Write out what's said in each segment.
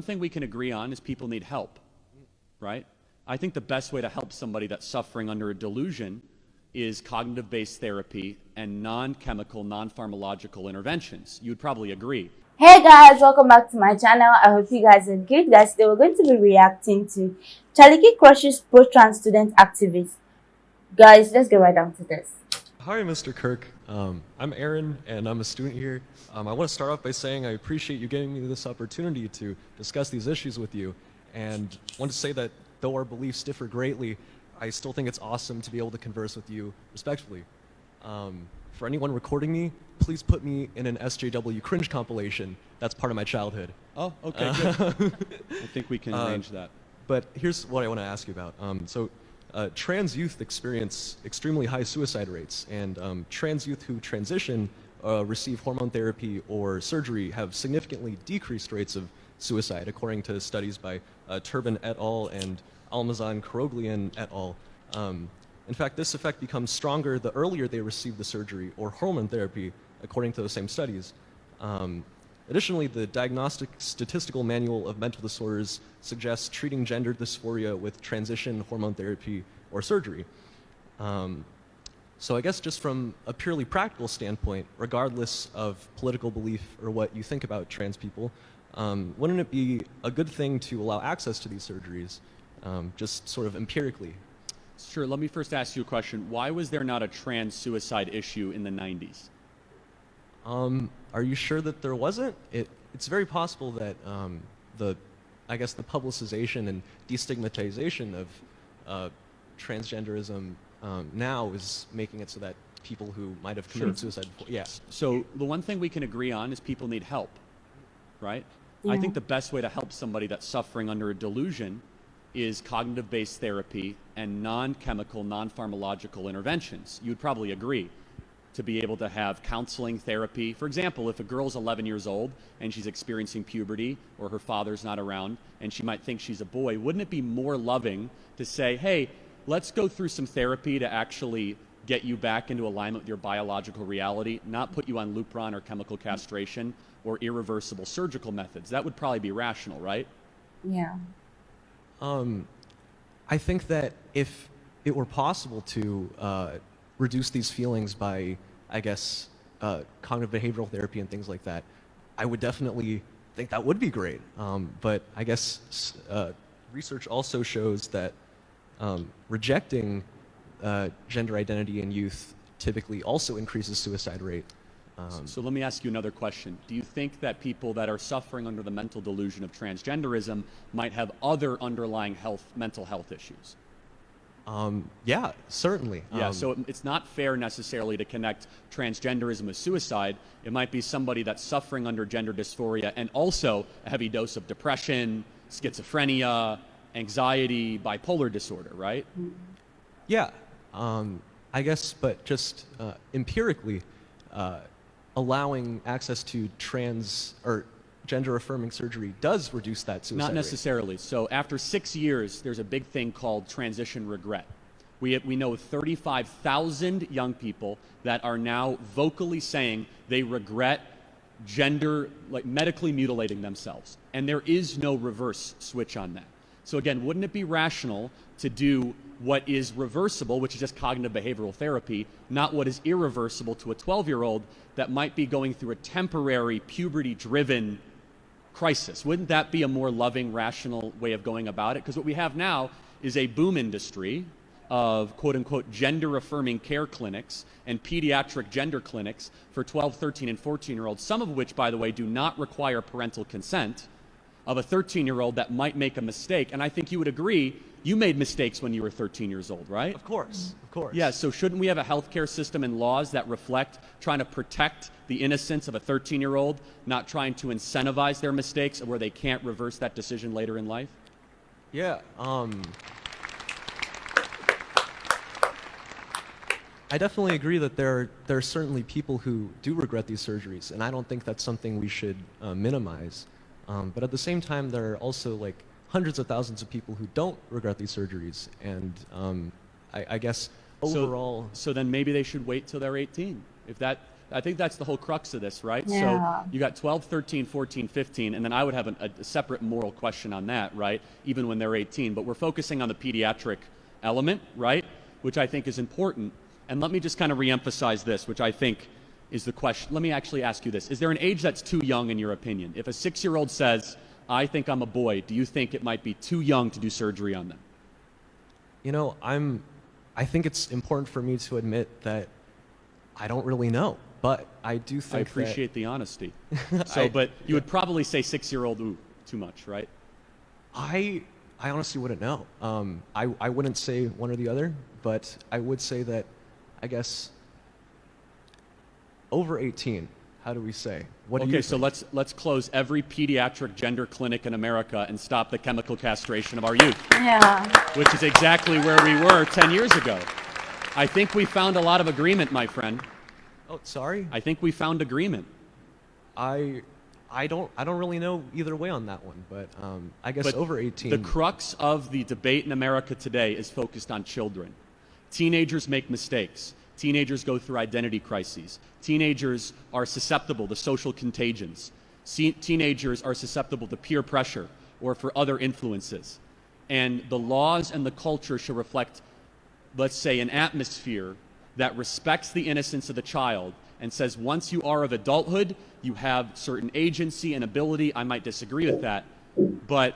thing we can agree on is people need help, right? I think the best way to help somebody that's suffering under a delusion is cognitive-based therapy and non-chemical, non-pharmacological interventions. You would probably agree. Hey guys, welcome back to my channel. I hope you guys are good. Guys, today we're going to be reacting to Charlie crushes pro-trans student activists. Guys, let's get right down to this. Hi, Mr. Kirk. I'm Aaron, and I'm a student here. I want to start off by saying I appreciate you giving me this opportunity to discuss these issues with you, and want to say that though our beliefs differ greatly, I still think it's awesome to be able to converse with you respectfully. For anyone recording me, please put me in an SJW cringe compilation. That's part of my childhood. Oh, okay, good. I think we can arrange that. But here's what I want to ask you about. Trans youth experience extremely high suicide rates, and trans youth who transition, receive hormone therapy or surgery have significantly decreased rates of suicide, according to studies by Turbin et al. And Almazan Karoglian et al. In fact, this effect becomes stronger the earlier they receive the surgery or hormone therapy, according to the same studies. Additionally, the Diagnostic Statistical Manual of Mental Disorders suggests treating gender dysphoria with transition hormone therapy or surgery. So I guess just from a purely practical standpoint, regardless of political belief or what you think about trans people, wouldn't it be a good thing to allow access to these surgeries, just sort of empirically? Sure, let me first ask you a question. Why was there not a trans suicide issue in the 90s? Are you sure that there wasn't? It's very possible that the publicization and destigmatization of transgenderism now is making it so that people who might have committed suicide before, yeah. So the one thing we can agree on is people need help, right? Yeah. I think the best way to help somebody that's suffering under a delusion is cognitive-based therapy and non-chemical, non-pharmacological interventions. You would probably agree. To be able to have counseling therapy. For example, if a girl's 11 years old and she's experiencing puberty or her father's not around and she might think she's a boy, wouldn't it be more loving to say, hey, let's go through some therapy to actually get you back into alignment with your biological reality, not put you on Lupron or chemical castration or irreversible surgical methods? That would probably be rational, right? Yeah. I think that if it were possible to reduce these feelings by, I guess, cognitive behavioral therapy and things like that, I would definitely think that would be great. But I guess research also shows that rejecting gender identity in youth typically also increases suicide rate. So let me ask you another question. Do you think that people that are suffering under the mental delusion of transgenderism might have other underlying mental health issues? Yeah, certainly. Yeah, so it's not fair necessarily to connect transgenderism with suicide. It might be somebody that's suffering under gender dysphoria and also a heavy dose of depression, schizophrenia, anxiety, bipolar disorder, right? Yeah, I guess, but just empirically, allowing access to trans or gender-affirming surgery does reduce that suicide Not rate. necessarily. So after 6 years, there's a big thing called transition regret. We know 35,000 young people that are now vocally saying they regret medically mutilating themselves. And there is no reverse switch on that. So again, wouldn't it be rational to do what is reversible, which is just cognitive behavioral therapy, not what is irreversible to a 12-year-old that might be going through a temporary puberty-driven crisis? Wouldn't that be a more loving, rational way of going about it? Because what we have now is a boom industry of quote-unquote gender-affirming care clinics and pediatric gender clinics for 12, 13, and 14-year-olds, some of which, by the way, do not require parental consent, of a 13-year-old that might make a mistake. And I think you would agree, you made mistakes when you were 13 years old, right? Of course, of course. Yeah, so shouldn't we have a healthcare system and laws that reflect trying to protect the innocence of a 13-year-old, not trying to incentivize their mistakes where they can't reverse that decision later in life? Yeah, I definitely agree that there are certainly people who do regret these surgeries, and I don't think that's something we should minimize. But at the same time, there are also like hundreds of thousands of people who don't regret these surgeries, and I guess overall. So then maybe they should wait till they're 18. If that, I think that's the whole crux of this, right? Yeah. So you got 12, 13, 14, 15, and then I would have a separate moral question on that, right? Even when they're 18. But we're focusing on the pediatric element, right? Which I think is important. And let me just kind of reemphasize this, which I think is the question. Let me actually ask you this. Is there an age that's too young in your opinion? If a 6-year-old says, I think I'm a boy, do you think it might be too young to do surgery on them? You know, I think it's important for me to admit that I don't really know, but I do think I appreciate the honesty. So, I- but you would probably say 6-year-old, ooh, too much, right? I honestly wouldn't know. I wouldn't say one or the other, but I would say that, I guess, over 18. How do we say? What do you Okay, so think? let's close every pediatric gender clinic in America and stop the chemical castration of our youth, Yeah. which is exactly where we were 10 years ago. I think we found a lot of agreement, my friend. Oh, sorry. I think we found agreement. I don't really know either way on that one, but I guess But over 18. the crux of the debate in America today is focused on children. Teenagers make mistakes. Teenagers go through identity crises. Teenagers are susceptible to social contagions. Teenagers are susceptible to peer pressure or for other influences. And the laws and the culture should reflect, let's say, an atmosphere that respects the innocence of the child and says once you are of adulthood, you have certain agency and ability. I might disagree with that, but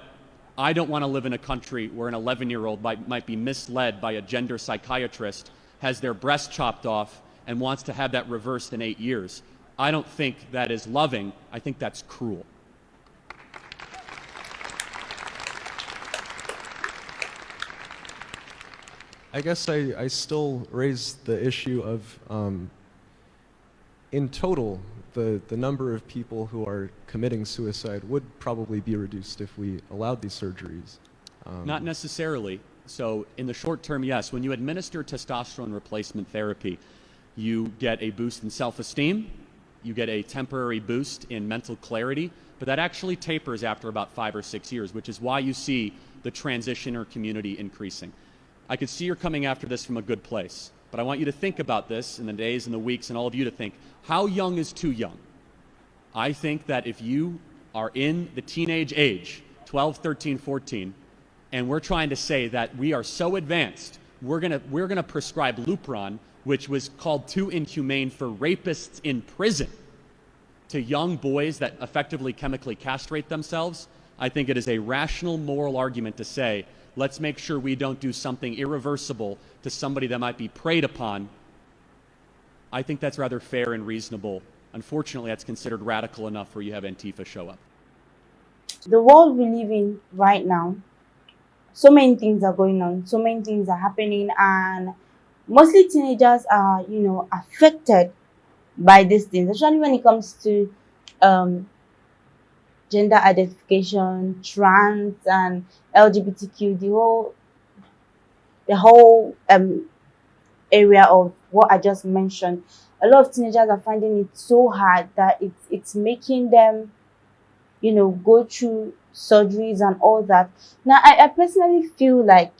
I don't want to live in a country where an 11-year-old might be misled by a gender psychiatrist, has their breast chopped off, and wants to have that reversed in 8 years. I don't think that is loving. I think that's cruel. I guess I still raise the issue of, in total, the number of people who are committing suicide would probably be reduced if we allowed these surgeries. Not necessarily. So in the short term, yes. When you administer testosterone replacement therapy, you get a boost in self-esteem, you get a temporary boost in mental clarity, but that actually tapers after about 5 or 6 years, which is why you see the transitioner community increasing. I could see you're coming after this from a good place, but I want you to think about this in the days and the weeks, and all of you to think, how young is too young? I think that if you are in the teenage age, 12, 13, 14, and we're trying to say that we are so advanced, we're gonna prescribe Lupron, which was called too inhumane for rapists in prison, to young boys that effectively chemically castrate themselves. I think it is a rational moral argument to say, let's make sure we don't do something irreversible to somebody that might be preyed upon. I think that's rather fair and reasonable. Unfortunately, that's considered radical enough where you have Antifa show up. The world we live in right now, so many things are going on, so many things are happening, and mostly teenagers are, affected by these things, especially when it comes to gender identification, trans, and LGBTQ, the whole area of what I just mentioned. A lot of teenagers are finding it so hard that it's making them, go through surgeries and all that. Now, I personally feel like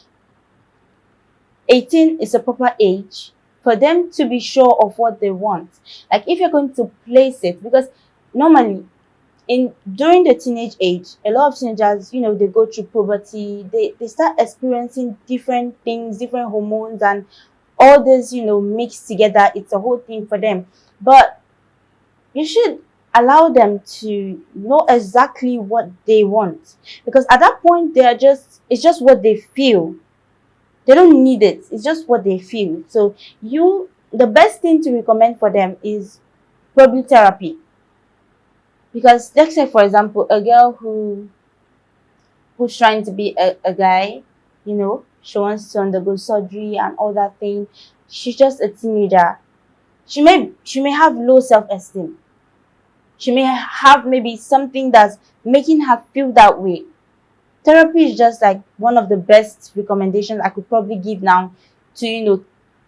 18 is a proper age for them to be sure of what they want. Like if you're going to place it, because normally during the teenage age, a lot of teenagers, they go through puberty, they start experiencing different things, different hormones, and all this, mixed together. It's a whole thing for them. But you should allow them to know exactly what they want, because at that point it's just what they feel. They don't need it, it's just what they feel. So the best thing to recommend for them is probably therapy. Because let's say, for example, a girl who's trying to be a guy, she wants to undergo surgery and all that thing. She's just a teenager. She may have low self-esteem. She may have maybe something that's making her feel that way. Therapy is just like one of the best recommendations I could probably give now to,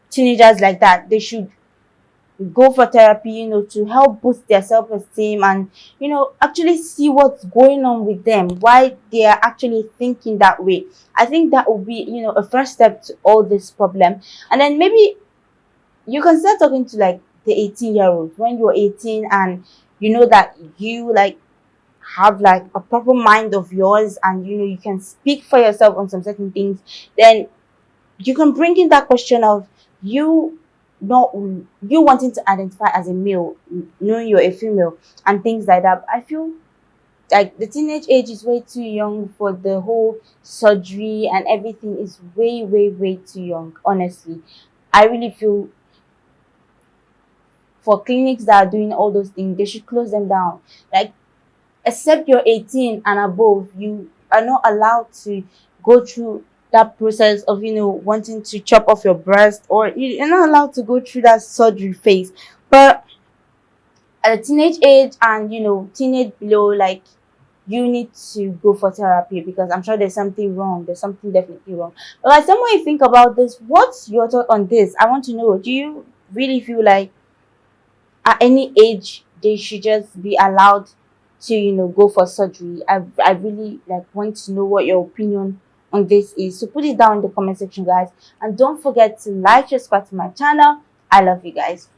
teenagers like that. They should go for therapy, to help boost their self-esteem and, actually see what's going on with them, why they are actually thinking that way. I think that would be, a first step to all this problem. And then maybe you can start talking to like the 18-year-old, when you're 18 and you know that you like have like a proper mind of yours, and you know you can speak for yourself on some certain things, then you can bring in that question of you not you wanting to identify as a male, knowing you're a female and things like that. I feel like the teenage age is way too young for the whole surgery and everything. Is way too young, honestly. I really feel for clinics that are doing all those things, they should close them down. Like, except you're 18 and above, you are not allowed to go through that process of, you know, wanting to chop off your breast, or you're not allowed to go through that surgery phase. But at a teenage age and, you know, teenage below, like, you need to go for therapy, because I'm sure there's something wrong. There's something definitely wrong. But like, someone you think about this, what's your thought on this? I want to know, do you really feel like at any age they should just be allowed to, you know, go for surgery? I really like want to know what your opinion on this is. So put it down in the comment section, guys, and don't forget to like, subscribe to my channel. I love you guys.